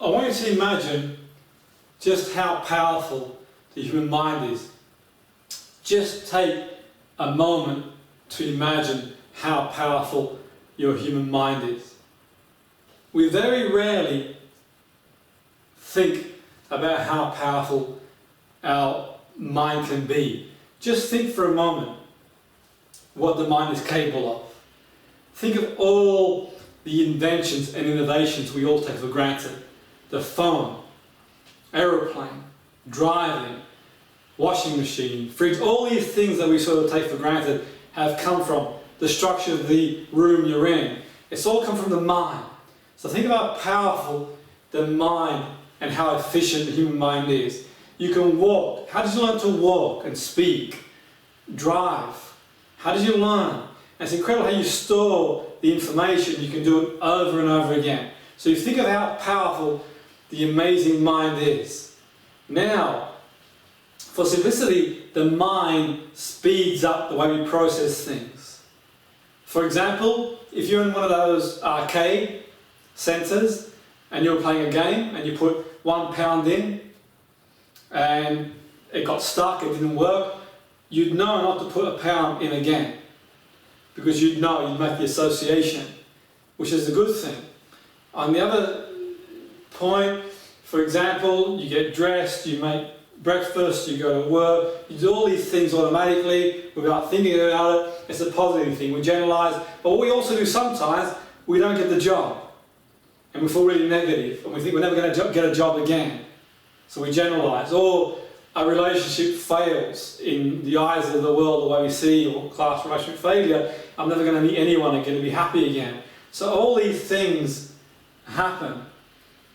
want you to imagine just how powerful the human mind is. Just take a moment to imagine how powerful your human mind is. We very rarely think about how powerful our mind can be. Just think for a moment what the mind is capable of. Think of all the inventions and innovations we all take for granted. The phone, aeroplane, driving, washing machine, fridge, all these things that we sort of take for granted have come from the structure of the room you're in. It's all come from the mind. So think about how powerful the mind and how efficient the human mind is. You can walk. How did you learn to walk and speak? Drive. How did you learn? And it's incredible how you store the information. You can do it over and over again. So you think of how powerful the amazing mind is. Now, for simplicity, the mind speeds up the way we process things. For example, if you're in one of those arcade centres and you're playing a game and you put £1 in and it got stuck, it didn't work, you'd know not to put £1 in again, because you'd know, you'd make the association, which is a good thing. On the other point, for example, you get dressed, you make breakfast, you go to work, you do all these things automatically without thinking about it. It's a positive thing. We generalise, but what we also do sometimes, we don't get the job and we feel really negative and we think we're never going to get a job again. So we generalise. Or a relationship fails in the eyes of the world, the way we see, or class relationship failure, I'm never going to meet anyone again to be happy again. So all these things happen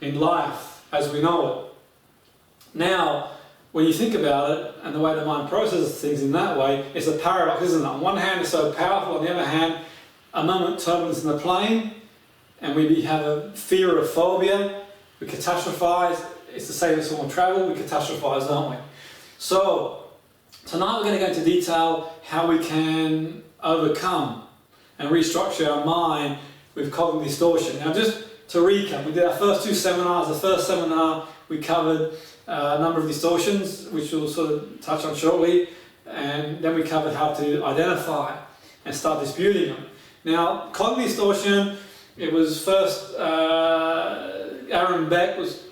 in life as we know it. Now, when you think about it, and the way the mind processes things in that way, it's a paradox, isn't it? On one hand, it's so powerful, on the other hand, a moment turbulence in the plane, and we have a fear or a phobia, we catastrophize. It's the same as when we travel, we catastrophize, don't we? So, tonight we're going to go into detail how we can overcome and restructure our mind with cognitive distortion. Now, just to recap, we did our first 2 seminars. The first seminar we covered a number of distortions, which we'll sort of touch on shortly, and then we covered how to identify and start disputing them. Now, cognitive distortion, it was first, Aaron Beck was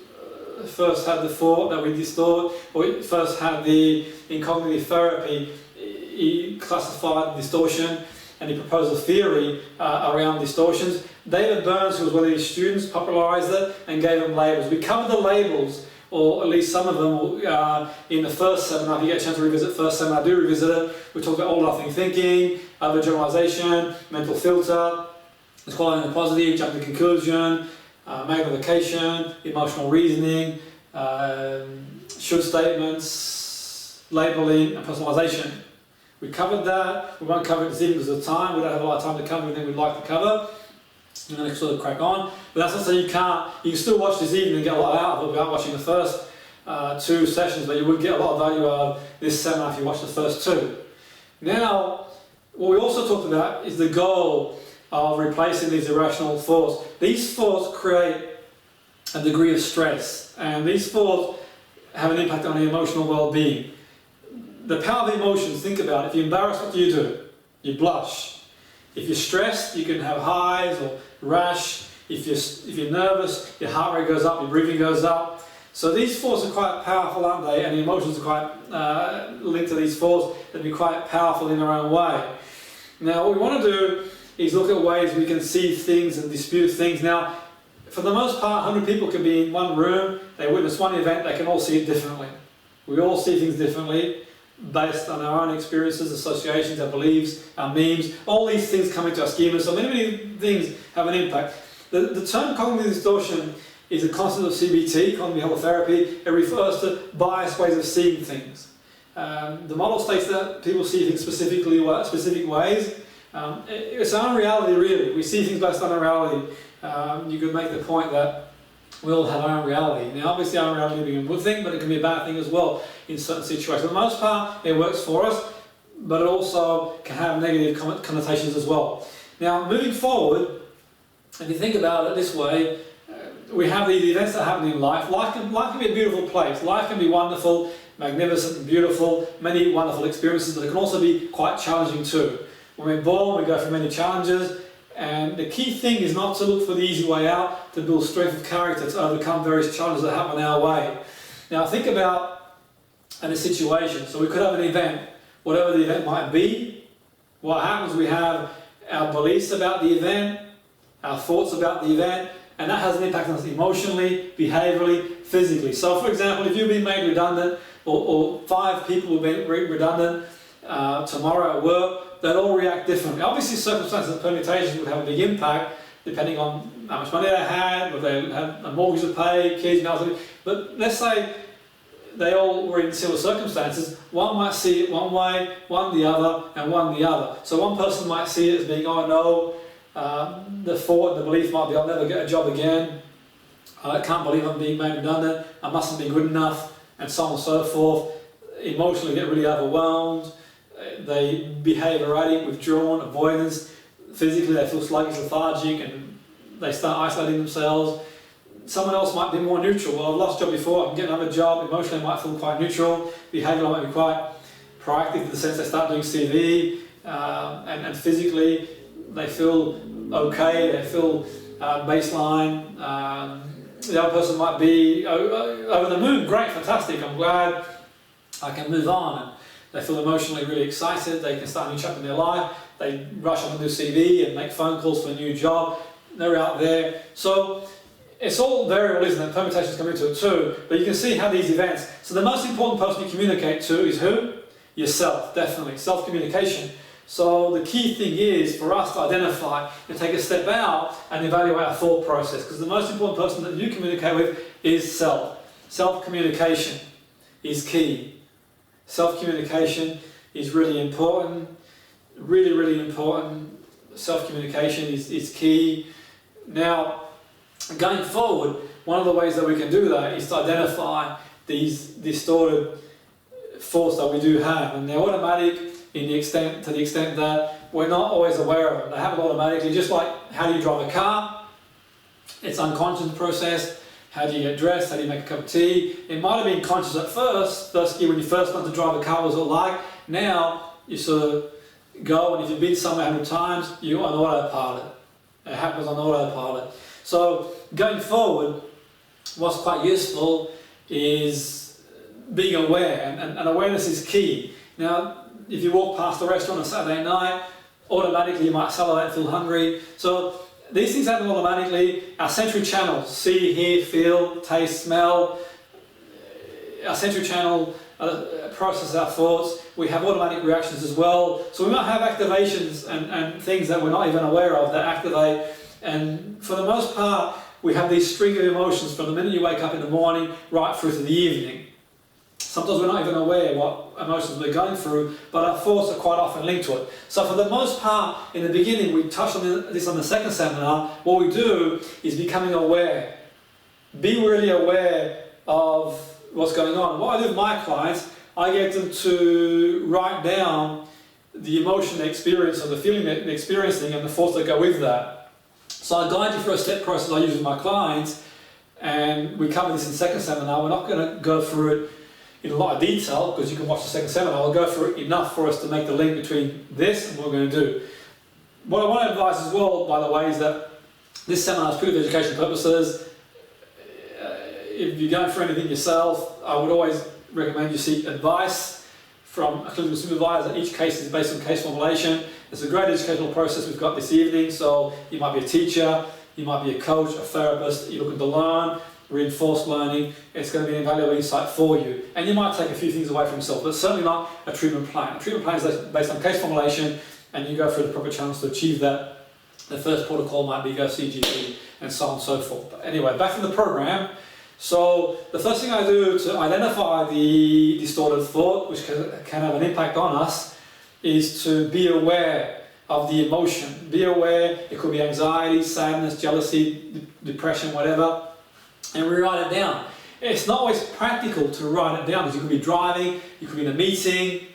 first had the thought that we distort, or first had in cognitive therapy, he classified distortion and he proposed a theory around distortions. David Burns, who was one of his students, popularised it and gave them labels. We covered the labels, or at least some of them, in the first seminar. If you get a chance to revisit the first seminar, do revisit it. We talked about all or nothing thinking, overgeneralisation, mental filter, disqualifying the positive, jumping to conclusion, magnification, emotional reasoning, should statements, labelling, and personalisation. We covered that. We won't cover it this evening because of time. We don't have a lot of time to cover everything we'd like to cover. I'm going to sort of crack on. But that's not so you can still watch this evening and get a lot out of it without watching the first 2 sessions, but you would get a lot of value out of this seminar if you watch the first 2. Now, what we also talked about is the goal of replacing these irrational thoughts. These thoughts create a degree of stress, and these thoughts have an impact on the emotional well-being. The power of emotions, think about it. If you're embarrassed, what do? You blush. If you're stressed, you can have highs or rash. If you're nervous, your heart rate goes up, your breathing goes up. So these thoughts are quite powerful, aren't they? And the emotions are quite linked to these thoughts. They'll be quite powerful in their own way. Now, what we want to do is look at ways we can see things and dispute things. Now, for the most part, 100 people can be in one room, they witness one event, they can all see it differently. We all see things differently based on our own experiences, associations, our beliefs, our memes. All these things come into our schema, so many things have an impact. The term cognitive distortion is a concept of CBT, Cognitive-Behavioural Therapy. It refers to biased ways of seeing things. The model states that people see things specific ways. It's our own reality, really. We see things based on our reality. You could make the point that we all have our own reality. Now, obviously, our own reality being a good thing, but it can be a bad thing as well in certain situations. For the most part, it works for us, but it also can have negative connotations as well. Now, moving forward, if you think about it this way, we have these events that happen in life. Life can be a beautiful place. Life can be wonderful, magnificent and beautiful, many wonderful experiences, but it can also be quite challenging too. When we're born, we go through many challenges, and the key thing is not to look for the easy way out, to build strength of character to overcome various challenges that happen our way. Now think about a situation. So we could have an event, whatever the event might be. What happens, we have our beliefs about the event, our thoughts about the event, and that has an impact on us emotionally, behaviourally, physically. So for example, if you've been made redundant, or 5 people have been redundant tomorrow at work, they'll all react differently. Obviously circumstances and permutations would have a big impact depending on how much money they had, whether they had a mortgage to pay, kids, but let's say they all were in similar circumstances. One might see it one way, one the other, and one the other. So one person might see it as being, oh no, the thought and the belief might be, I'll never get a job again, I can't believe I'm being made redundant, I mustn't be good enough, and so on and so forth. Emotionally get really overwhelmed, they behave erratic, withdrawn, avoidance. Physically they feel sluggish, lethargic, and they start isolating themselves. Someone else might be more neutral. Well, I've lost a job before, I can get another job. Emotionally might feel quite neutral. Behavioural might be quite proactive in the sense they start doing CV, and physically they feel okay, they feel baseline. The other person might be over the moon, great, fantastic, I'm glad, I can move on. And they feel emotionally really excited, they can start a new chapter in their life, they rush on to do CV and make phone calls for a new job, they're out there. So it's all variable, isn't it? Permutations come into it too, but you can see how these events. So the most important person you communicate to is who? Yourself, definitely, self-communication. So the key thing is for us to identify and take a step out and evaluate our thought process, because the most important person that you communicate with is self. Self-communication is key. Self-communication is really important, really, really important. Self-communication is key. Now, going forward, one of the ways that we can do that is to identify these distorted thoughts that we do have, and they're automatic to the extent that we're not always aware of them. They happen automatically, just like how do you drive a car? It's unconscious process. How do you get dressed? How do you make a cup of tea? It might have been conscious at first year when you first learned to drive a car, what was it like? Now you sort of go, and if you've been somewhere 100 times, you're on autopilot. It happens on autopilot. So going forward, what's quite useful is being aware, and awareness is key. Now, if you walk past a restaurant on Saturday night, automatically you might salivate and feel hungry. So these things happen automatically. Our sensory channels, see, hear, feel, taste, smell, our sensory channel processes our thoughts. We have automatic reactions as well. So we might have activations and things that we're not even aware of that activate. And for the most part, we have these string of emotions from the minute you wake up in the morning right through to the evening. Sometimes we're not even aware what emotions we're going through, but our thoughts are quite often linked to it. So for the most part, in the beginning, we touched on this on the second seminar, what we do is becoming aware. Be really aware of what's going on. What I do with my clients, I get them to write down the emotion they experience, or the feeling they're experiencing, and the thoughts that go with that. So I guide you through a step process I use with my clients, and we cover this in the second seminar. We're not going to go through it in a lot of detail, because you can watch the second seminar. I'll go through it enough for us to make the link between this and what we're going to do. What I want to advise as well, by the way, is that this seminar is purely for education purposes. If you're going through anything yourself, I would always recommend you seek advice from a clinical supervisor. Each case is based on case formulation. It's a great educational process we've got this evening, so you might be a teacher, you might be a coach, a therapist, you're looking to learn, reinforced learning. It's going to be an invaluable insight for you. And you might take a few things away from yourself, but certainly not a treatment plan. A treatment plan is based on case formulation, and you go through the proper channels to achieve that. The first protocol might be go see GP, and so on and so forth. But anyway, back to the program. So the first thing I do to identify the distorted thought, which can have an impact on us, is to be aware of the emotion. Be aware. It could be anxiety, sadness, jealousy, depression, whatever. And we write it down. It's not always practical to write it down, because you could be driving, you could be in a meeting.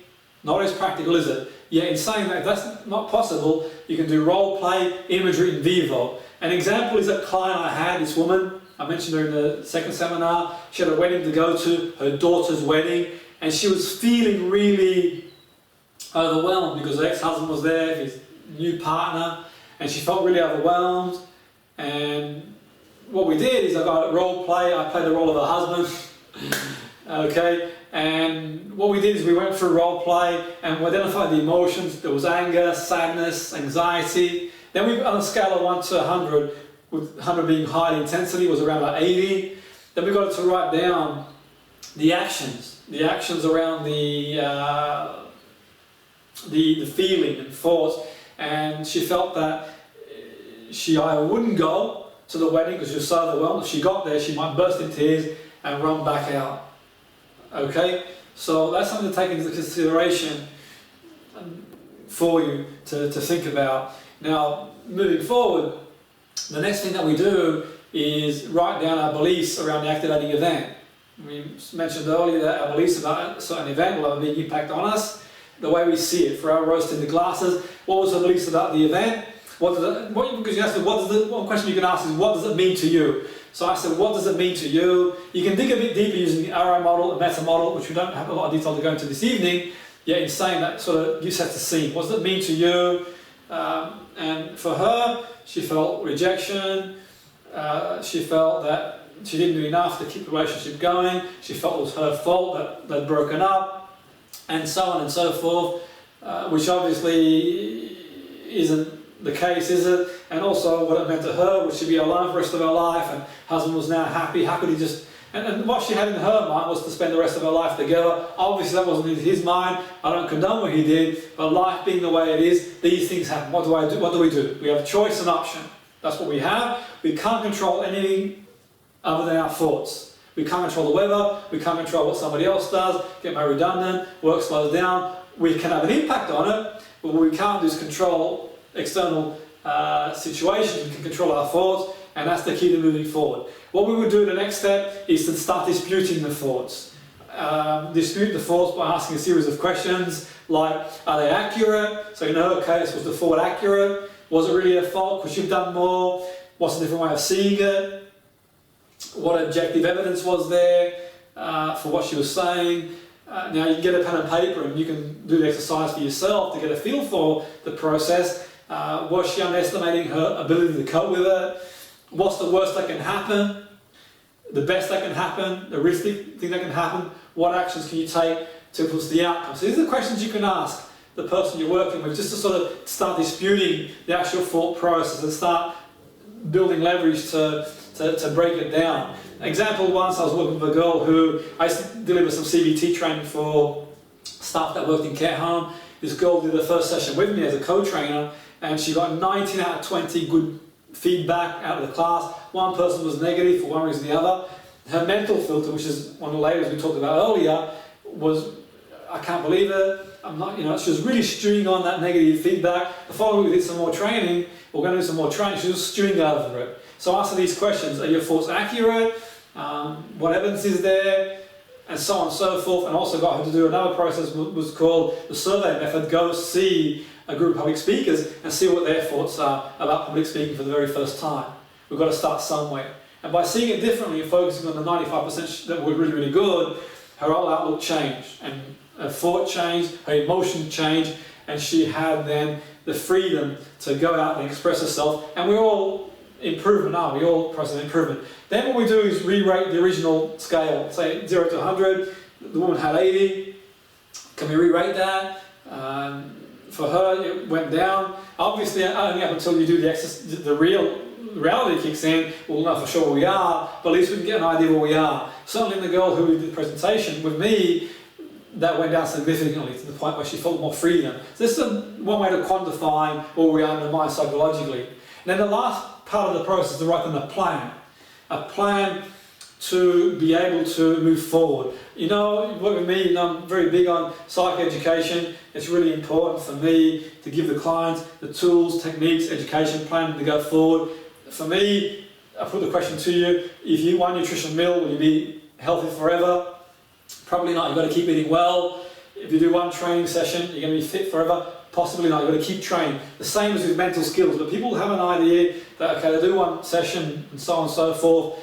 Not always practical, is it? Yet in saying that, if that's not possible, you can do role play imagery in vivo. An example is a client I had, this woman. I mentioned her in the second seminar. She had a wedding to go to, her daughter's wedding, and she was feeling really overwhelmed because her ex-husband was there, his new partner, and she felt really overwhelmed. And what we did is I got a role play, I played the role of her husband, okay, and what we did is we went through role play and we identified the emotions. There was anger, sadness, anxiety. Then we, on a scale of 1 to 100, with 100 being high intensity, was around about 80. Then we got her to write down the actions around the feeling and thoughts, and she felt that she either wouldn't go to the wedding because she was so overwhelmed. If she got there, she might burst in tears and run back out. Okay, so that's something to take into consideration for you to think about. Now, moving forward, the next thing that we do is write down our beliefs around the activating event. We mentioned earlier that our beliefs about a certain event will have a big impact on us, the way we see it. For our roast-tinted glasses, what was the beliefs about the event? One question you can ask is, what does it mean to you? So I said, what does it mean to you? You can dig a bit deeper using the arrow model, the meta model, which we don't have a lot of detail to go into this evening, yet in saying that sort of you set the scene. What does it mean to you? And for her, she felt rejection, she felt that she didn't do enough to keep the relationship going, she felt it was her fault that they'd broken up, and so on and so forth, which obviously isn't the case, is it? And also what it meant to her was she'd be alone for the rest of her life, and husband was now happy. How could he just... And what she had in her mind was to spend the rest of her life together. Obviously that wasn't in his mind. I don't condone what he did, but life being the way it is, these things happen. What do I do? What do we do? We have choice and option. That's what we have. We can't control anything other than our thoughts. We can't control the weather, we can't control what somebody else does, get more redundant, work slows down. We can have an impact on it, but what we can't do is control external situations. We can control our thoughts, and that's the key to moving forward. What we would do, the next step, is to start disputing the thoughts. Dispute the thoughts by asking a series of questions like, are they accurate? So in her case, was the thought accurate? Was it really a fault? Could she have done more? What's a different way of seeing it? What objective evidence was there for what she was saying? Now you can get a pen and paper and you can do the exercise for yourself to get a feel for the process. Was she underestimating her ability to cope with it? What's the worst that can happen? The best that can happen? The risky thing that can happen? What actions can you take to influence the outcome? So these are the questions you can ask the person you're working with, just to sort of start disputing the actual thought process and start building leverage to break it down. Example, once I was working with a girl who I used to deliver some CBT training for staff that worked in care home. This girl did the first session with me as a co-trainer, and she got 19 out of 20 good feedback out of the class. One person was negative for one reason or the other. Her mental filter, which is one of the layers we talked about earlier, was, I can't believe it, I'm not, she was really stewing on that negative feedback. The following week we did some more training, we're going to do some more training, she was stewing over it. So I asked her these questions: are your thoughts accurate? What evidence is there? And so on and so forth. And also got her to do another process was called the survey method. Go see a group of public speakers and see what their thoughts are about public speaking for the very first time. We've got to start somewhere. And by seeing it differently and focusing on the 95% that were really, really good, her whole outlook changed. And her thought changed, her emotion changed, and she had then the freedom to go out and express herself. And we're all improvement now, we all process improvement. Then what we do is re-rate the original scale. Say 0 to 100, the woman had 80. Can we re-rate that? For her, it went down. Obviously, only up until you do the exercise, the reality kicks in, we'll know for sure where we are, but at least we can get an idea where we are. Certainly the girl who did the presentation with me, that went down significantly to the point where she felt more freedom. So this is one way to quantify where we are in the mind psychologically. And then the last part of the process is to write them a plan to be able to move forward. You work with me, I'm very big on psych education. It's really important for me to give the clients the tools, techniques, education plan to go forward. For me, I put the question to you: if you eat one nutrition meal, will you be healthy forever? Probably not. You've got to keep eating well. If you do one training session, you're going to be fit forever. Possibly not. You've got to keep training. The same as with mental skills. But people have an idea that, okay, they do one session and so on and so forth.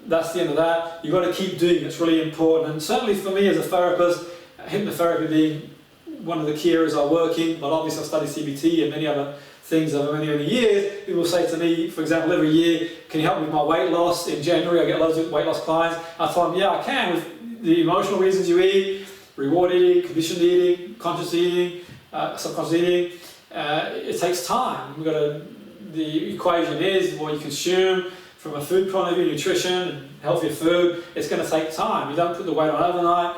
that's the end of that. You've got to keep doing it. It's really important. And certainly for me as a therapist, hypnotherapy being one of the key areas I work in, but obviously I've studied CBT and many other things over many, many years. People say to me, for example, every year, can you help me with my weight loss? In January, I get loads of weight loss clients. I tell them, yeah, I can, with the emotional reasons you eat, reward eating, conditioned eating, conscious eating, subconscious eating. It takes time. The equation is what you consume from a food point of view, nutrition, and healthier food. It's going to take time. You don't put the weight on overnight.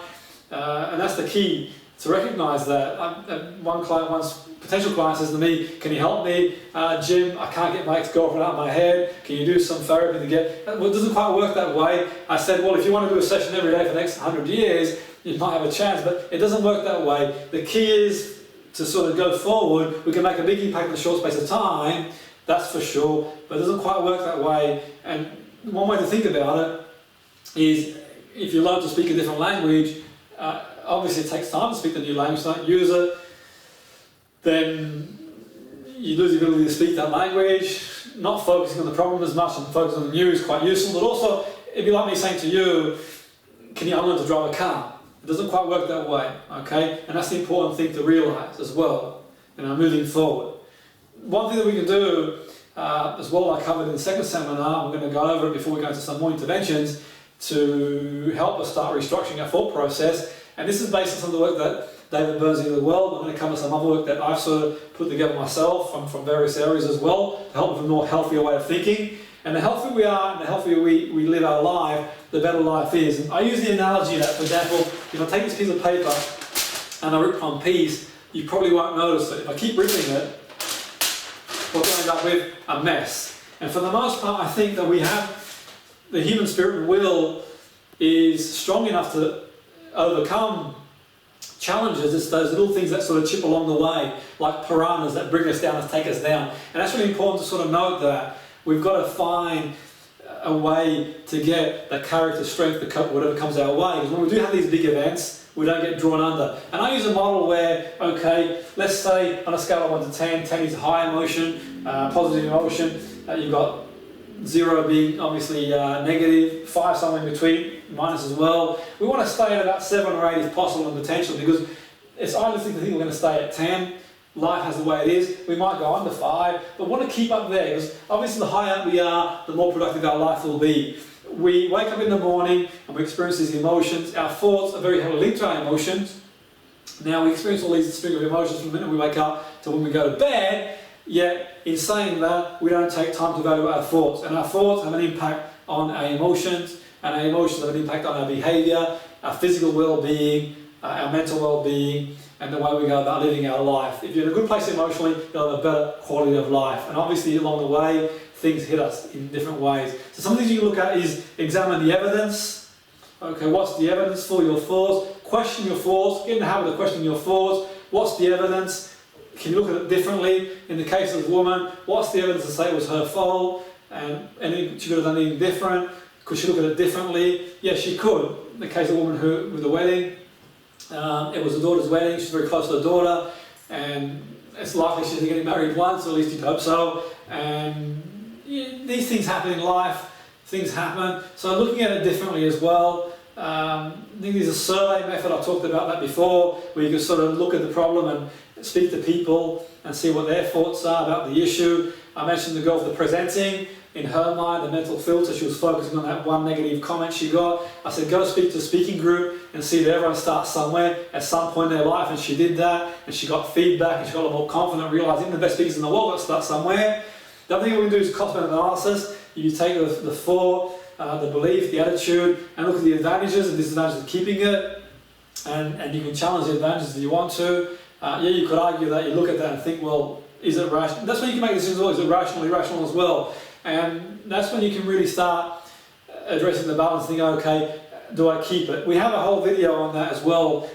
And that's the key, to recognise that. One potential client says to me, can you help me, Jim, I can't get my ex-girlfriend out of my head, can you do some therapy to get... Well, it doesn't quite work that way. I said, well, if you want to do a session every day for the next 100 years, you might have a chance, but it doesn't work that way. The key is to sort of go forward. We can make a big impact in a short space of time, that's for sure, but it doesn't quite work that way. And one way to think about it is, if you learn to speak a different language, obviously it takes time to speak the new language, don't use it, then you lose the ability to speak that language. Not focusing on the problem as much and focusing on the new is quite useful, but also it'd be like me saying to you, can you learn to drive a car? It doesn't quite work that way, okay? And that's the important thing to realise as well, moving forward. One thing that we can do as well, I covered in the second seminar, we're going to go over it before we go into some more interventions, to help us start restructuring our thought process. And this is based on some of the work that David Burns did as well. I'm going to cover some other work that I've sort of put together myself from various areas as well, to help with a more healthier way of thinking. And the healthier we are, and the healthier we live our life, the better life is. And I use the analogy that, for example, if I take this piece of paper and I rip one piece, you probably won't notice it. If I keep ripping it, we're going to end up with a mess. And for the most part, I think that we have, the human spirit and will is strong enough to overcome challenges. It's those little things that sort of chip along the way, like piranhas that bring us down and take us down. And that's really important to sort of note that we've got to find a way to get the character strength to cope with whatever comes our way. Because when we do have these big events, we don't get drawn under. And I use a model where, okay, let's say on a scale of 1 to 10, 10 is high emotion, positive emotion, you've got 0 being obviously negative, 5 somewhere in between, minus as well. We want to stay at about 7 or 8 if possible in potential, because it's idealistic to think we're going to stay at 10. Life has the way it is. We might go under 5, but want to keep up there, because obviously the higher up we are, the more productive our life will be. We wake up in the morning and we experience these emotions. Our thoughts are very heavily linked to our emotions. Now we experience all these string of emotions from the minute we wake up to when we go to bed, yet in saying that, we don't take time to evaluate our thoughts. And our thoughts have an impact on our emotions, and our emotions have an impact on our behaviour, our physical well-being, our mental well-being, and the way we go about living our life. If you're in a good place emotionally, you'll have a better quality of life. And obviously along the way, things hit us in different ways. So some things you can look at is examine the evidence. Okay, what's the evidence for your thoughts? Question your thoughts. Get in the habit of questioning your thoughts. What's the evidence? Can you look at it differently? In the case of the woman, what's the evidence to say it was her fault? And she could have done anything different. Could she look at it differently? Yes, she could. In the case of the woman who, with the wedding, it was her daughter's wedding. She's very close to her daughter, and it's likely she's getting married once, or at least you'd hope so. And these things happen in life. Things happen. So looking at it differently as well. I think there's a survey method. I've talked about that before, where you can sort of look at the problem and speak to people and see what their thoughts are about the issue. I mentioned the girl with the presenting. In her mind, the mental filter, she was focusing on that one negative comment she got. I said, go speak to a speaking group and see that everyone starts somewhere at some point in their life, and she did that, and she got feedback, and she got a lot more confident, realising the best speakers in the world got to start somewhere. The other thing we can do is cost-benefit analysis. You take the thought, the belief, the attitude, and look at the advantages and disadvantages of keeping it, and you can challenge the advantages if you want to. You could argue that, you look at that and think, well, is it rational? That's when you can make decisions as well. Is it rational, irrational as well? And that's when you can really start addressing the balance, thinking, okay, do I keep it? We have a whole video on that as well.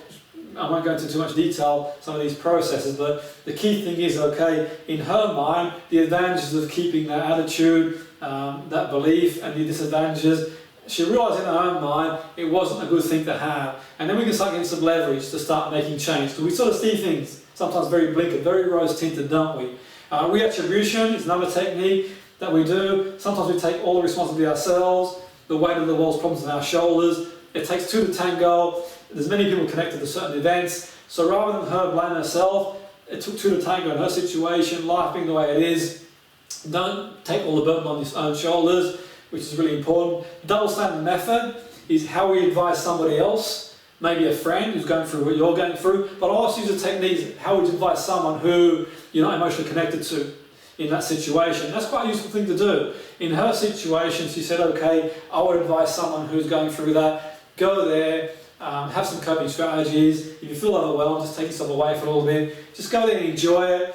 I won't go into too much detail, some of these processes, but the key thing is, okay, in her mind, the advantages of keeping that attitude, that belief, and the disadvantages, she realised in her own mind it wasn't a good thing to have. And then we can start getting some leverage to start making change. Because we sort of see things sometimes very blinkered, very rose-tinted, don't we? Reattribution is another technique that we do. Sometimes we take all the responsibility ourselves. the weight of the world's problems on our shoulders. It takes two to tango. There's many people connected to certain events. So rather than her blame herself, it took two to tango in her situation, life being the way it is. Don't take all the burden on your own shoulders, which is really important. Double standard method is how we advise somebody else, maybe a friend who's going through what you're going through, but also use the techniques, how would you advise someone who you're not emotionally connected to in that situation. That's quite a useful thing to do. In her situation, she said, okay, I would advise someone who's going through that, go there, have some coping strategies. If you feel overwhelmed, just take yourself away for a little bit. Just go there and enjoy it.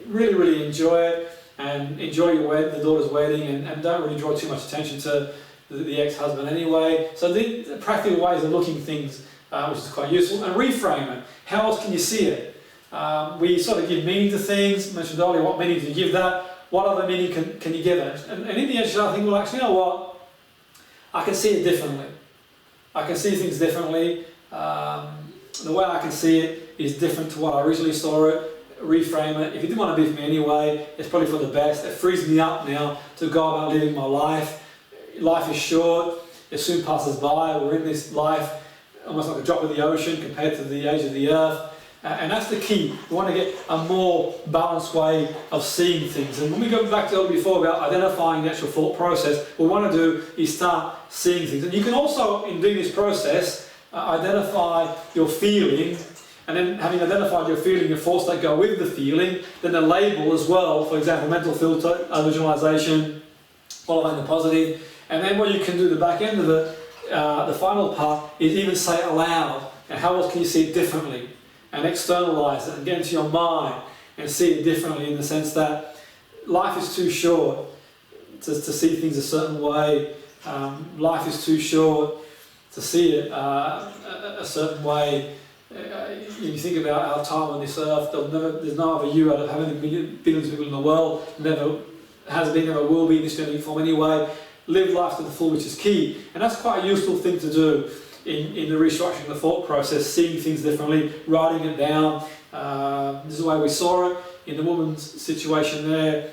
Really enjoy it, and enjoy the daughter's wedding, and don't really draw too much attention to the ex-husband anyway. So the practical ways of looking things, which is quite useful. And reframe it. How else can you see it? We sort of give meaning to things. I mentioned earlier, what meaning do you give that? What other meaning can you give it? And in the end, I think, well, actually, you know what? I can see it differently. I can see things differently. The way I can see it is different to what I originally saw it. Reframe it. If you didn't want to be with me anyway, it's probably for the best. It frees me up now to go about living my life. Life is short. It soon passes by. We're in this life almost like a drop of the ocean compared to the age of the earth. And that's the key. We want to get a more balanced way of seeing things. And when we go back to earlier before about identifying the actual thought process, what we want to do is start seeing things. And you can also, in doing this process, identify your feeling. And then having identified your feeling, your thoughts that go with the feeling, then a label as well, for example, mental filter, visualization, following the positive. And then what you can do, the back end of it, the final part, is even say it aloud. And how else can you see it differently? And externalize it and get into your mind and see it differently, in the sense that life is too short to see things a certain way. Life is too short to see it a certain way. You think about our time on this earth, there's no other you out of how many billions of people in the world. Never has been, never will be in this genetic form anyway. Live life to the full, which is key. And that's quite a useful thing to do in the restructuring the thought process, seeing things differently, writing it down. This is the way we saw it in the woman's situation there.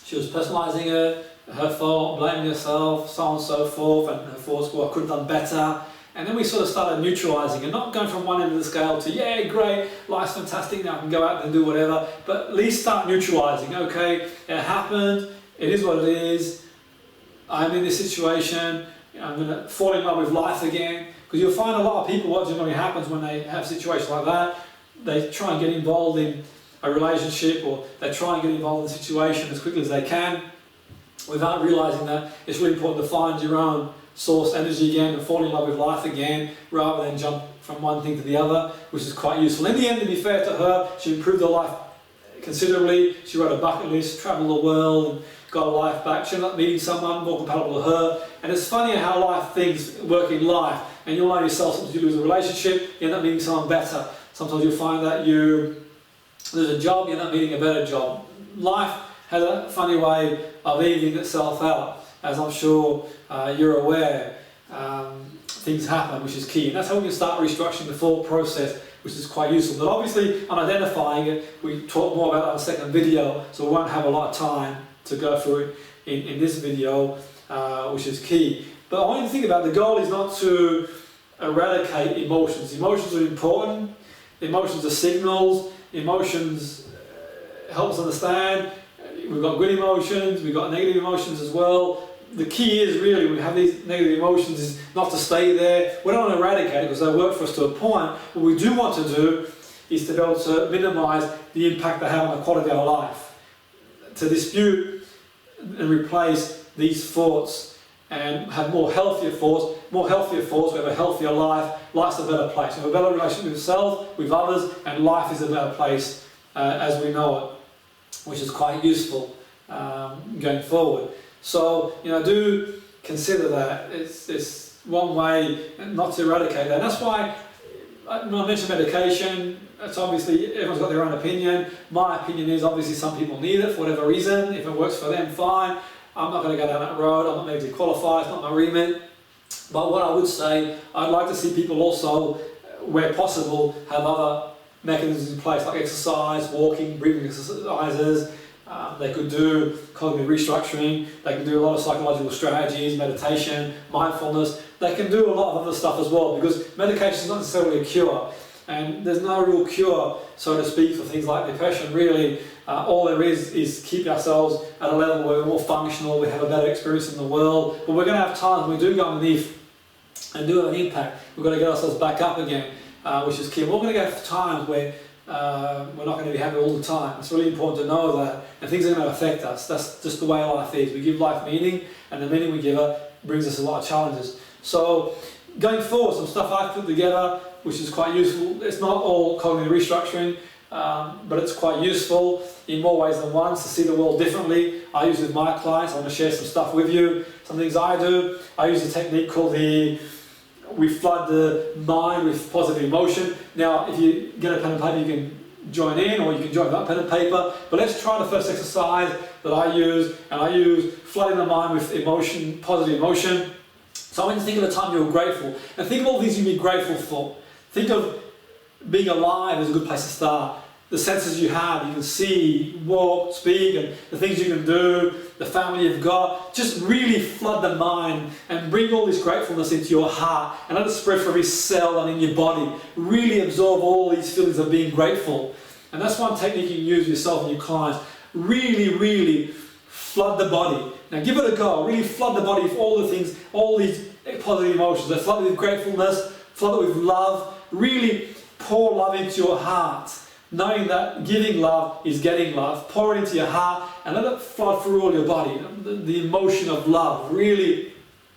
She was personalising it, her fault, blaming herself, so on and so forth, and her thoughts, well, I could have done better. And then we sort of started neutralising and not going from one end of the scale to, yeah, great, life's fantastic, now I can go out and do whatever, but at least start neutralising. Okay, it happened, it is what it is, I'm in this situation, I'm going to fall in love with life again. Because you'll find a lot of people, what generally happens when they have situations like that, they try and get involved in a relationship, or they try and get involved in a situation as quickly as they can, without realising that it's really important to find your own source energy again and fall in love with life again, rather than jump from one thing to the other, which is quite useful. In the end, to be fair to her, she improved her life considerably. She wrote a bucket list, travelled the world, and got her life back. She ended up meeting someone more compatible to her. And it's funny how life things work in life. And you'll know yourself, sometimes you lose a relationship, you end up meeting someone better. Sometimes you'll find that you lose a job, you end up meeting a better job. Life has a funny way of evening itself out, as I'm sure you're aware. Things happen, which is key. And that's how we can start restructuring the thought process, which is quite useful. But obviously, on identifying it, we talk more about that in the second video, so we won't have a lot of time to go through it in this video, which is key. But I want you to think about, the goal is not to eradicate emotions. Emotions are important. Emotions are signals. Emotions help us understand. We've got good emotions, we've got negative emotions as well. The key is really, when we have these negative emotions, is not to stay there. We don't want to eradicate it because they work for us to a point. What we do want to do is to be able to minimise the impact they have on the quality of our life. To dispute and replace these thoughts and have more healthier thoughts, we have a healthier life, life's a better place. We have a better relationship with self, with others, and life is a better place as we know it, which is quite useful going forward. So, do consider that. It's one way not to eradicate that. And that's why, when I mention medication, it's obviously, everyone's got their own opinion. My opinion is, obviously, some people need it for whatever reason. If it works for them, fine. I'm not going to go down that road. I'm not medically qualified. It's not my remit. But what I would say, I'd like to see people also, where possible, have other mechanisms in place, like exercise, walking, breathing exercises, They could do cognitive restructuring, they can do a lot of psychological strategies, meditation, mindfulness. They can do a lot of other stuff as well, because medication is not necessarily a cure. And there's no real cure, so to speak, for things like depression. Really, all there is keep ourselves at a level where we're more functional, we have a better experience in the world. But we're going to have times when we do go underneath and do have an impact. We've got to get ourselves back up again, which is key. We're going to go for times where we're not going to be happy all the time. It's really important to know that, and things are going to affect us. That's just the way life is. We give life meaning, and the meaning we give it brings us a lot of challenges. So going forward, some stuff I've put together, which is quite useful. It's not all cognitive restructuring, but it's quite useful in more ways than one to see the world differently. I use it with my clients. I want to share some stuff with you. Some things I do. I use a technique called we flood the mind with positive emotion. Now, if you get a pen and paper, you can join in, or you can join without pen and paper. But let's try the first exercise that I use, and I use flooding the mind with emotion, positive emotion. So I want you to think of a time you were grateful, and think of all the things you'd be grateful for. Think of being alive as a good place to start. The senses you have, you can see, walk, speak, and the things you can do, the family you've got. Just really flood the mind and bring all this gratefulness into your heart and let it spread from every cell and in your body. Really absorb all these feelings of being grateful. And that's one technique you can use with yourself and your clients. Really, really flood the body. Now give it a go. Really flood the body with all the things, all these positive emotions. So flood it with gratefulness, flood it with love. Really pour love into your heart, knowing that giving love is getting love. Pour it into your heart and let it flood through all your body. The emotion of love. Really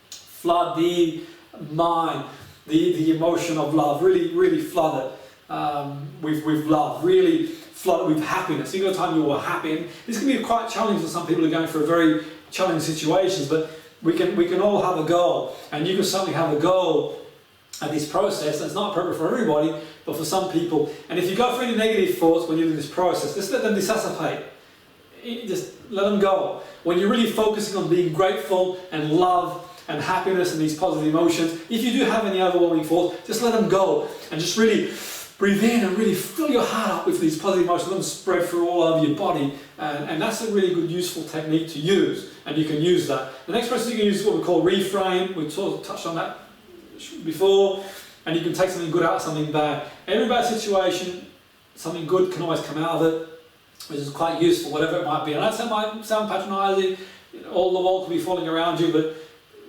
flood the mind, the emotion of love. Really, really flood it with love. Really flood it with happiness. Think of a time you were happy. And this can be quite challenging for some people who are going through very challenging situations, but we can all have a goal, and you can certainly have a goal at this process. It's not appropriate for everybody, but for some people. And if you go through any negative thoughts when you're in this process, just let them dissipate. Just let them go. When you're really focusing on being grateful and love and happiness and these positive emotions, if you do have any overwhelming thoughts, just let them go and just really breathe in and really fill your heart up with these positive emotions. Let them spread through all over your body. And that's a really good, useful technique to use. And you can use that. The next process you can use is what we call reframe. We sort of touched on that before. And you can take something good out of something bad. Every bad situation, something good can always come out of it, which is quite useful, whatever it might be. And that might sound patronising, all the world could be falling around you, but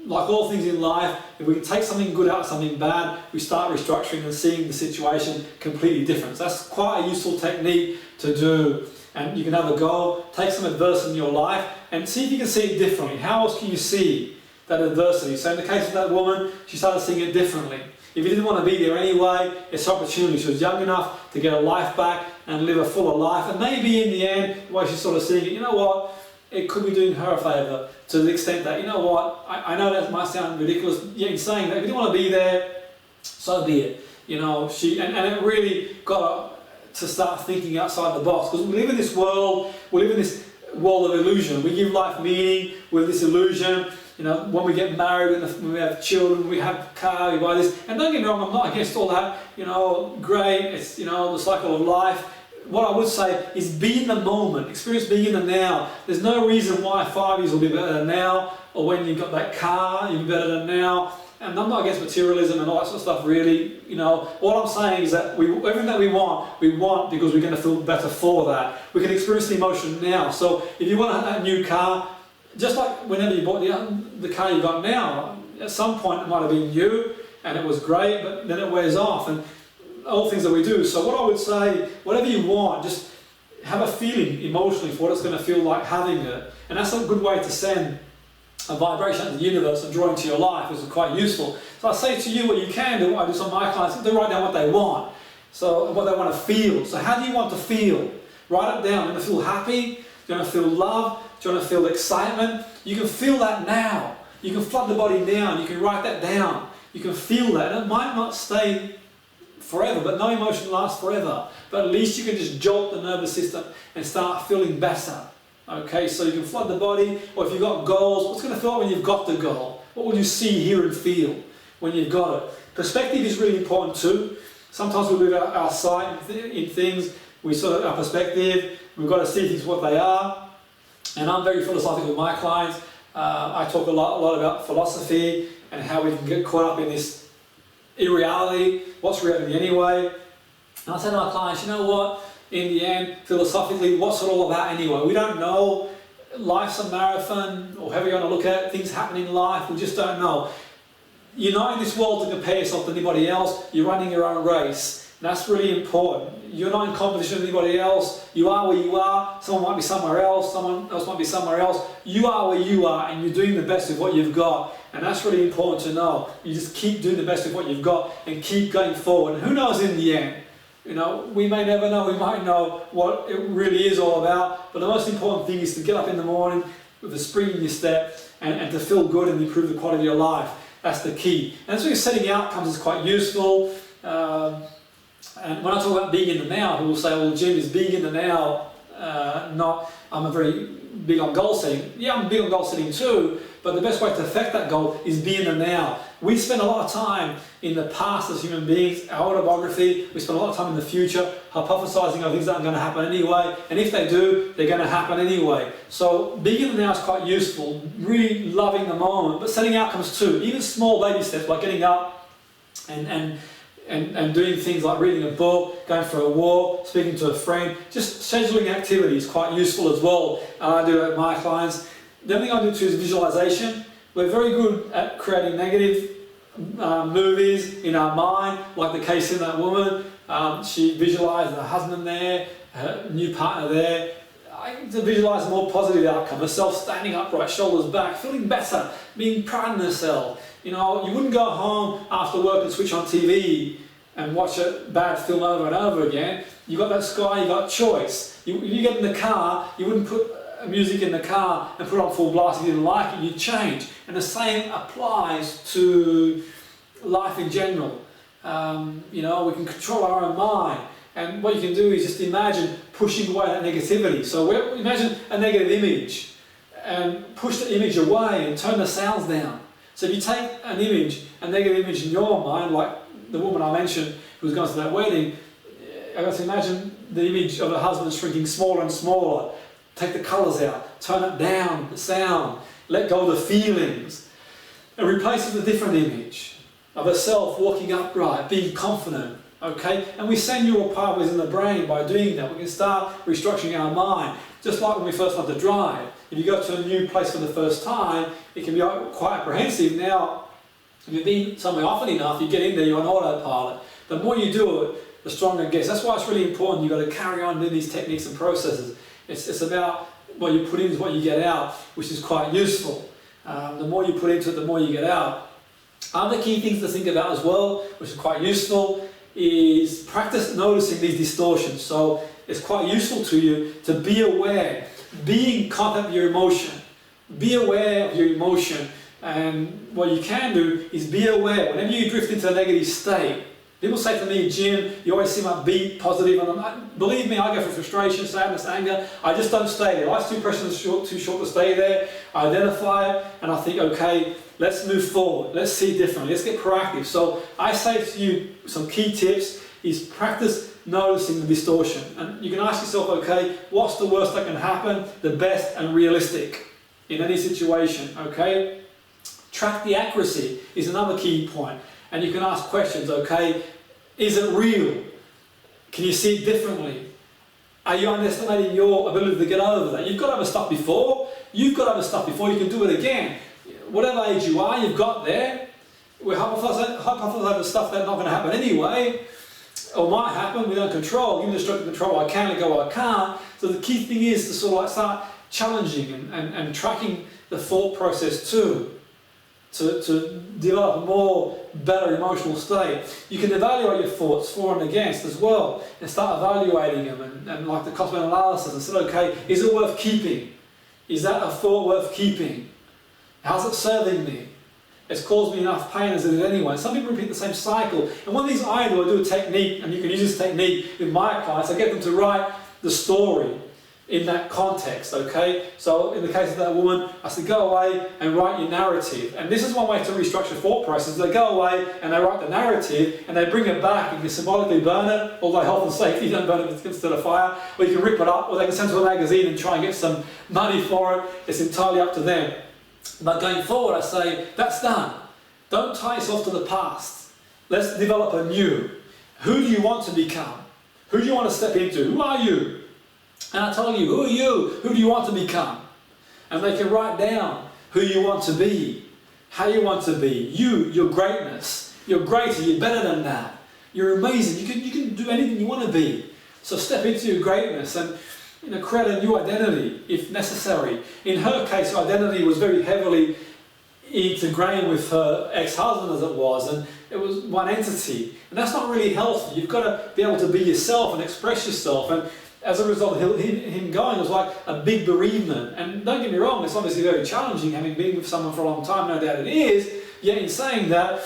like all things in life, if we can take something good out of something bad, we start restructuring and seeing the situation completely different. So that's quite a useful technique to do. And you can have a go, take some adversity in your life and see if you can see it differently. How else can you see that adversity? So in the case of that woman, she started seeing it differently. If you didn't want to be there anyway, it's an opportunity. She was young enough to get her life back and live a fuller life. And maybe in the end, the way she's sort of seeing it, you know what, it could be doing her a favour to the extent that, you know what, I know that might sound ridiculous, yet in saying that if you didn't want to be there, so be it. You know, and it really got to start thinking outside the box, because we live in this world, we live in this world of illusion. We give life meaning with this illusion. You know, when we get married, when we have children, we have a car, we buy this. And don't get me wrong, I'm not against all that. You know, great, it's, you know, the cycle of life. What I would say is be in the moment, experience being in the now. There's no reason why 5 years will be better than now, or when you've got that car, you'll be better than now. And I'm not against materialism and all that sort of stuff, really. You know, all I'm saying is that everything that we want because we're going to feel better for that. We can experience the emotion now. So if you want a new car, just like whenever you bought the car you got now, at some point it might have been new and it was great, but then it wears off, and all things that we do. So what I would say, whatever you want, just have a feeling emotionally for what it's going to feel like having it. And that's a good way to send a vibration into the universe and draw into your life, which is quite useful. So I say to you what you can do, what I do to some of my clients, they write down what they want. So what they want to feel. So how do you want to feel? Write it down. Do you want to feel happy? Do you want to feel love? Do you want to feel excitement? You can feel that now. You can flood the body now and you can write that down. You can feel that. And it might not stay forever, but no emotion lasts forever. But at least you can just jolt the nervous system and start feeling better. Okay, so you can flood the body, or if you've got goals, what's going to feel like when you've got the goal? What will you see, hear and feel when you've got it? Perspective is really important too. Sometimes we lose our sight in things, we sort of our perspective, we've got to see things what they are. And I'm very philosophical with my clients. I talk a lot about philosophy and how we can get caught up in this irreality, what's reality anyway. And I say to my clients, you know what, in the end, philosophically, what's it all about anyway? We don't know. Life's a marathon, or however you want to look at it, things happen in life, we just don't know. You're not in this world to compare yourself to anybody else, you're running your own race. And that's really important. You're not in competition with anybody else, you are where you are, someone might be somewhere else, someone else might be somewhere else. You are where you are and you're doing the best with what you've got. And that's really important to know. You just keep doing the best with what you've got and keep going forward. And who knows in the end? You know, we may never know, we might know what it really is all about, but the most important thing is to get up in the morning with a spring in your step and to feel good and improve the quality of your life. That's the key. And that's why setting outcomes is quite useful. And when I talk about being in the now, people will say, well, Jim, is being in the now not, I'm a very big on goal setting. Yeah, I'm big on goal setting too, but the best way to affect that goal is be in the now. We spend a lot of time in the past as human beings, our autobiography, we spend a lot of time in the future, hypothesizing on things that aren't going to happen anyway, and if they do, they're going to happen anyway. So being in the now is quite useful, really loving the moment, but setting outcomes too, even small baby steps like getting up and doing things like reading a book, going for a walk, speaking to a friend, just scheduling activities quite useful as well. I do it with my clients. The other thing I do too is visualization. We're very good at creating negative movies in our mind, like the case in that woman. She visualized her husband there, her new partner there. I get to visualize a more positive outcome, herself standing upright, shoulders back, feeling better, being proud of herself. You know, you wouldn't go home after work and switch on TV and watch a bad film over and over again. You got that sky, you got choice. You get in the car, you wouldn't put music in the car and put on full blast if you didn't like it, you'd change. And the same applies to life in general. You know, we can control our own mind. And what you can do is just imagine pushing away that negativity. So imagine a negative image and push the image away and turn the sounds down. So if you take an image, a negative image in your mind, like the woman I mentioned who was going to that wedding, I got to imagine the image of her husband shrinking smaller and smaller. Take the colours out, turn it down, the sound, let go of the feelings, and replace it with a different image of herself walking upright, being confident, okay? And we send neural pathways in the brain by doing that. We can start restructuring our mind, just like when we first learn to drive. If you go to a new place for the first time, it can be quite apprehensive. Now, if you've been somewhere often enough, you get in there, you're on autopilot. The more you do it, the stronger it gets. That's why it's really important. You've got to carry on doing these techniques and processes. It's about what you put in is what you get out, which is quite useful. The more you put into it, the more you get out. Other key things to think about as well, which is quite useful, is practice noticing these distortions. So it's quite useful to you to be aware, be in contact with your emotion. Be aware of your emotion, and what you can do is be aware whenever you drift into a negative state. People say to me, Jim, you always seem upbeat, positive, and believe me, I go through frustration, sadness, anger. I just don't stay there. Life's too precious, too short to stay there. I identify it, and I think, okay, let's move forward. Let's see differently. Let's get proactive. So I say to you, some key tips is practice noticing the distortion. And you can ask yourself, okay, what's the worst that can happen? The best and realistic in any situation, okay? Track the accuracy is another key point. And you can ask questions, okay, is it real? Can you see it differently? Are you underestimating your ability to get over that? You've got over stuff before, you can do it again. Whatever age you are, you've got there. We're hypothesizing over stuff that's not going to happen anyway, or might happen, we don't control. Give me the structure control, I can let go, I can't. So the key thing is to sort of like start challenging and tracking the thought process too. To develop a more better emotional state. You can evaluate your thoughts for and against as well, and start evaluating them and like the cost benefit analysis and say, okay, is it worth keeping? Is that a thought worth keeping? How's it serving me? It's caused me enough pain as it is anyway. Some people repeat the same cycle, and one of the things I do a technique, and you can use this technique with my clients. I get them to write the story in that context, okay? So in the case of that woman, I said go away and write your narrative. And this is one way to restructure thought processes. They go away and they write the narrative and they bring it back. You can symbolically burn it, although health and safety, don't burn it instead of fire. Or you can rip it up, or they can send it to a magazine and try and get some money for it. It's entirely up to them. But going forward, I say, that's done. Don't tie yourself to the past. Let's develop a new. Who do you want to become? Who do you want to step into? Who are you? And I tell you, who are you? Who do you want to become? And they can write down who you want to be, how you want to be, your greatness. You're greater, you're better than that. You're amazing, you can do anything you want to be. So step into your greatness and create a new identity if necessary. In her case, her identity was very heavily integrated with her ex-husband as it was, and it was one entity. And that's not really healthy. You've got to be able to be yourself and express yourself. And as a result of him going, it was like a big bereavement. And don't get me wrong, it's obviously very challenging having been with someone for a long time, no doubt it is. Yet in saying that,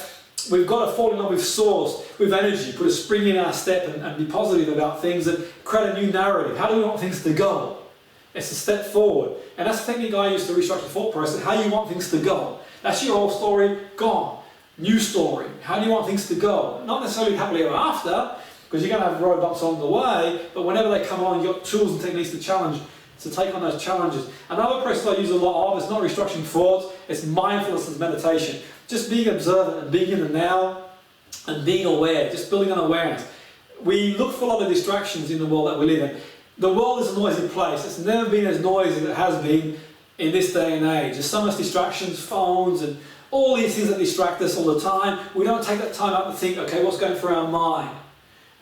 we've got to fall in love with source, with energy, put a spring in our step and be positive about things and create a new narrative. How do we want things to go? It's a step forward. And that's the technique I use to restructure the thought process, how you want things to go. That's your old story, gone. New story. How do you want things to go? Not necessarily happily ever after, because you're going to have road bumps along the way, but whenever they come along, you've got tools and techniques to take on those challenges. Another process I use a lot of is not restructuring thoughts, it's mindfulness and meditation. Just being observant and being in the now and being aware, just building on awareness. We look for a lot of distractions in the world that we live in. The world is a noisy place. It's never been as noisy as it has been in this day and age. There's so much distractions, phones and all these things that distract us all the time. We don't take that time out to think, okay, what's going through our mind?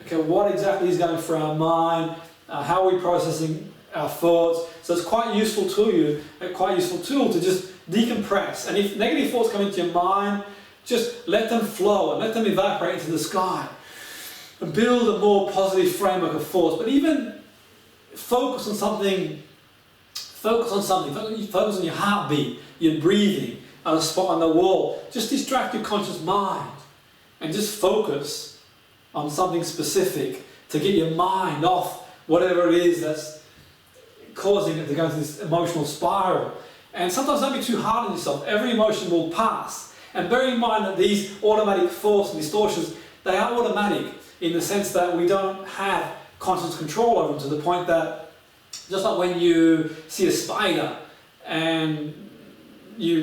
Okay, what exactly is going through our mind? How are we processing our thoughts? So it's quite useful to you, a quite useful tool to just decompress. And if negative thoughts come into your mind, just let them flow and let them evaporate into the sky. And build a more positive framework of thoughts. But even focus on something. Focus on your heartbeat, your breathing, on a spot on the wall. Just distract your conscious mind and just focus on something specific to get your mind off whatever it is that's causing it to go into this emotional spiral. And sometimes don't be too hard on yourself. Every emotion will pass. And bear in mind that these automatic thoughts and distortions, they are automatic in the sense that we don't have conscious control over them, to the point that just like when you see a spider and you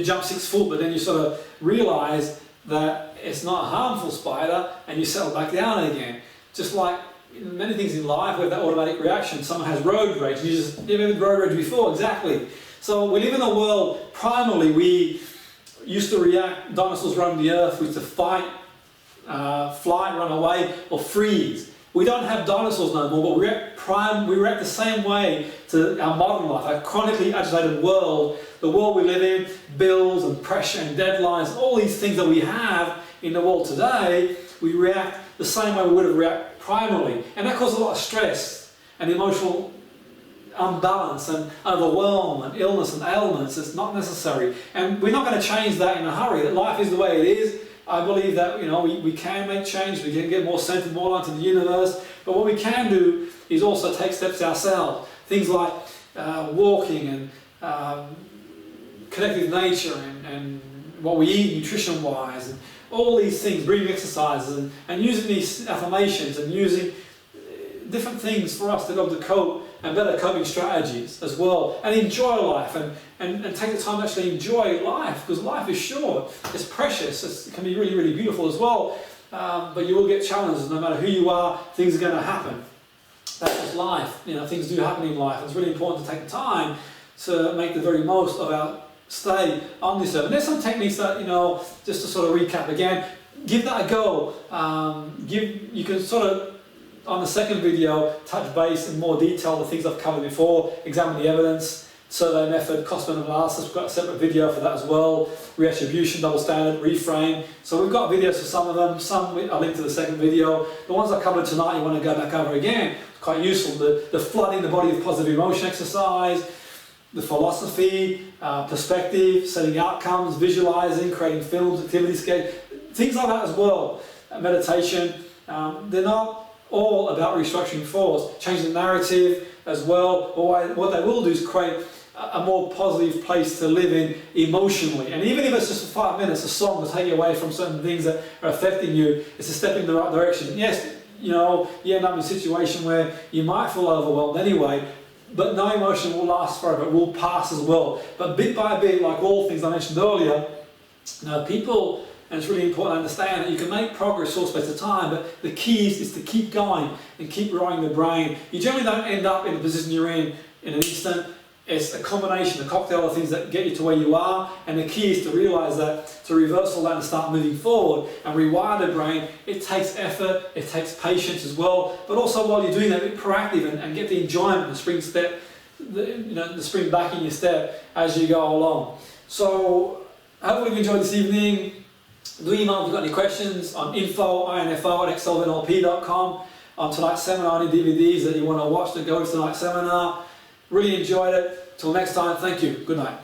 jump 6 foot, but then you sort of realise that it's not a harmful spider and you settle back down again. Just like many things in life, we have that automatic reaction. Someone has road rage, you've never had road rage before, exactly. So we live in a world, primarily we used to react, dinosaurs roamed the earth, we used to fight, fly, run away, or freeze. We don't have dinosaurs no more, but we react the same way to our modern life, our chronically agitated world. The world we live in, bills and pressure and deadlines, all these things that we have in the world today, we react the same way we would have reacted primarily. And that causes a lot of stress and emotional unbalance and overwhelm and illness and ailments. It's not necessary. And we're not going to change that in a hurry. That life is the way it is. I believe that we can make change, we can get more centered, more aligned to the universe, but what we can do is also take steps ourselves. Things like walking and connecting with nature and what we eat nutrition-wise, and all these things, breathing exercises, and using these affirmations and using different things for us to be able to cope, and better coping strategies as well, and enjoy life and take the time to actually enjoy life, because life is short, it's precious, it can be really, really beautiful as well, but you will get challenges. No matter who you are, things are going to happen. That's just life. Things do happen in life. It's really important to take the time to make the very most of our stay on this earth. And there's some techniques that, just to sort of recap again, give that a go. You can sort of, on the second video, touch base in more detail the things I've covered before, examine the evidence, survey method, cost-benefit analysis. We've got a separate video for that as well, reattribution, double standard, reframe. So we've got videos for some of them, some I'll link to the second video. The ones I covered tonight you want to go back over again, quite useful. The flooding the body with positive emotion exercise, the philosophy, perspective, setting outcomes, visualizing, creating films, activity sketch, things like that as well. Meditation, they're not all about restructuring thoughts, changing the narrative, as well. Or what they will do is create a more positive place to live in emotionally. And even if it's just for 5 minutes, a song will take you away from certain things that are affecting you. It's a step in the right direction. Yes, you know, you end up in a situation where you might feel overwhelmed anyway, but no emotion will last forever. It will pass as well. But bit by bit, like all things I mentioned earlier, you know, people, and it's really important to understand that you can make progress short space of time, but the key is to keep going and keep growing the brain. You generally don't end up in the position you're in an instant. It's a combination, a cocktail of things that get you to where you are, and the key is to realise that to reverse all that and start moving forward and rewire the brain, it takes effort, it takes patience as well, but also while you're doing that, be proactive and get the enjoyment, the spring step, the spring back in your step as you go along. So, hopefully you enjoyed this evening. Do email if you've got any questions on info@excelnlp.com on tonight's seminar, any DVDs that you want to watch that go to tonight's seminar. Really enjoyed it. Till next time, thank you. Good night.